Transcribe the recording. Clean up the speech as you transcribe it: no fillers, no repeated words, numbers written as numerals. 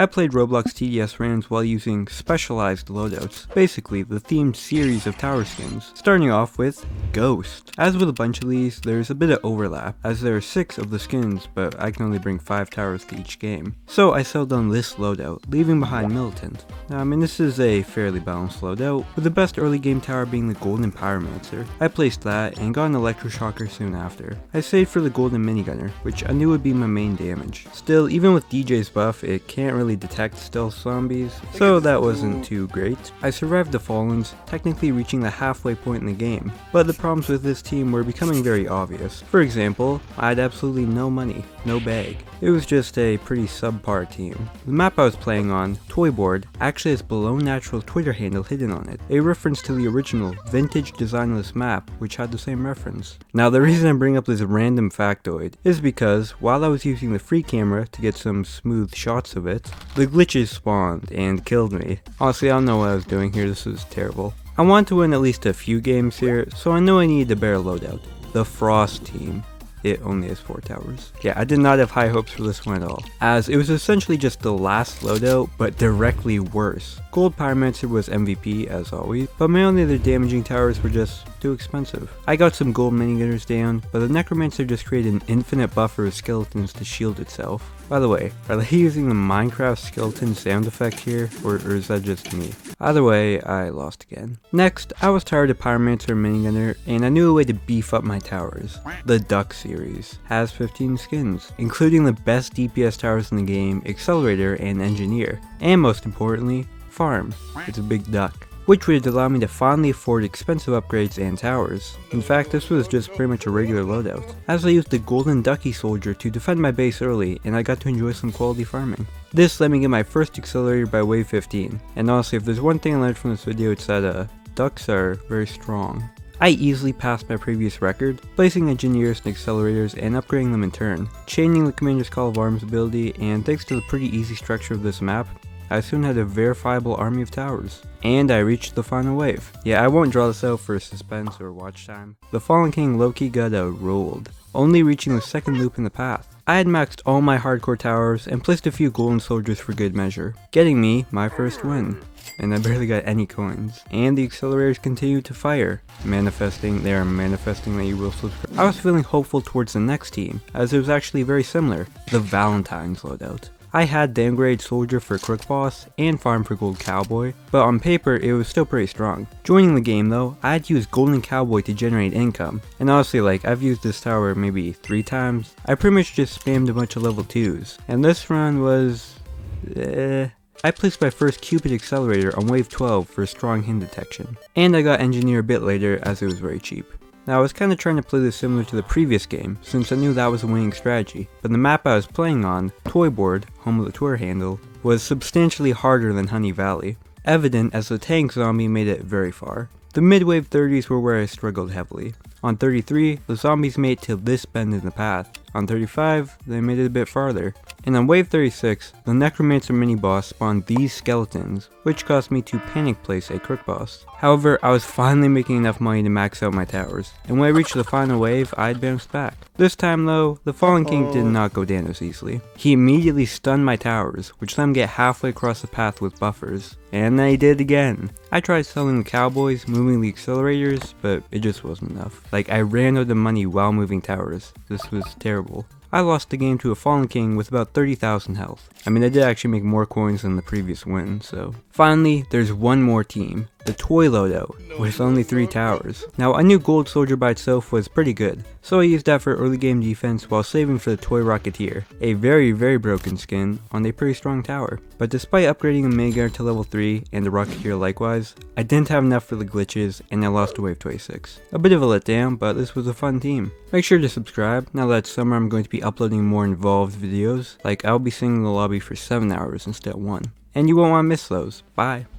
I played Roblox TDS randoms while using specialized loadouts, basically the themed series of tower skins, starting off with Ghost. As with a bunch of these, there's a bit of overlap, as there are 6 of the skins, but I can only bring 5 towers to each game. So I settled on this loadout, leaving behind Militant. Now, this is a fairly balanced loadout, with the best early game tower being the golden Pyromancer. I placed that and got an electroshocker soon after. I saved for the golden Minigunner, which I knew would be my main damage. Still, even with DJ's buff, it can't really detect stealth zombies, so that wasn't too great. I survived the Fallens, technically reaching the halfway point in the game, but the problems with this team were becoming very obvious. For example, I had absolutely no money, no bag. It was just a pretty subpar team. The map I was playing on, Toyboard, actually has Below Natural Twitter handle hidden on it, a reference to the original vintage designless map which had the same reference. Now the reason I bring up this random factoid is because while I was using the free camera to get some smooth shots of it, the glitches spawned and killed me. Honestly, I don't know what I was doing here, this was terrible. I wanted to win at least a few games here, so I knew I needed a better loadout. The Frost team. It only has 4 towers. Yeah, I did not have high hopes for this one at all, as it was essentially just the last loadout, but directly worse. Gold Pyromancer was MVP as always, but my only other damaging towers were just too expensive. I got some gold minigunners down, but the Necromancer just created an infinite buffer of skeletons to shield itself. By the way, are they using the Minecraft skeleton sound effect here, or is that just me? Either way, I lost again. Next, I was tired of Pyromancer and Minigunner, and I knew a way to beef up my towers. The Duck series has 15 skins, including the best DPS towers in the game, Accelerator and Engineer, and most importantly, Farm. It's a big duck, which would allow me to finally afford expensive upgrades and towers. In fact, this was just pretty much a regular loadout, as I used the golden Ducky soldier to defend my base early, and I got to enjoy some quality farming. This let me get my first Accelerator by wave 15, and honestly, if there's one thing I learned from this video, it's that ducks are very strong. I easily passed my previous record, placing engineers and accelerators and upgrading them in turn, chaining the Commander's Call of Arms ability, and thanks to the pretty easy structure of this map, I soon had a verifiable army of towers. And I reached the final wave. Yeah, I won't draw this out for suspense or watch time. The Fallen King low-key got rolled, only reaching the second loop in the path. I had maxed all my hardcore towers and placed a few golden soldiers for good measure, getting me my first win. And I barely got any coins. And the accelerators continued to fire. They are manifesting that you will subscribe. I was feeling hopeful towards the next team, as it was actually very similar, the Valentine's loadout. I had downgrade soldier for Crook Boss and farm for Gold Cowboy, but on paper it was still pretty strong. Joining the game though, I had used Golden Cowboy to generate income, and honestly I've used this tower maybe 3 times. I pretty much just spammed a bunch of level 2s, and this run was I placed my first Cupid Accelerator on wave 12 for strong hint detection, and I got Engineer a bit later as it was very cheap. Now I was kinda trying to play this similar to the previous game, since I knew that was a winning strategy, but the map I was playing on, Toyboard, home of the Twitter handle, was substantially harder than Honey Valley, evident as the tank zombie made it very far. The mid-wave 30s were where I struggled heavily. On 33, the zombies made it to this bend in the path. On 35, they made it a bit farther. And on wave 36, the Necromancer mini-boss spawned these skeletons, which caused me to panic place a Crook Boss. However, I was finally making enough money to max out my towers, and when I reached the final wave, I'd bounced back. This time though, the Fallen King did not go down as easily. He immediately stunned my towers, which let him get halfway across the path with buffers. And then he did again. I tried selling the cowboys, moving the accelerators, but it just wasn't enough. I ran out of money while moving towers. This was terrible. I lost the game to a Fallen King with about 30,000 health. I did actually make more coins than the previous win, so. Finally, there's one more team, the Toy loadout, with only 3 towers. Now, I knew Gold Soldier by itself was pretty good, so I used that for early game defense while saving for the Toy Rocketeer, a very broken skin on a pretty strong tower. But despite upgrading the Minigunner to level 3 and the Rocketeer likewise, I didn't have enough for the glitches and I lost to wave 26. A bit of a letdown, but this was a fun team. Make sure to subscribe. Now that it's summer, I'm going to be uploading more involved videos, I'll be sitting in the lobby for 7 hours instead of 1. And you won't want to miss those. Bye.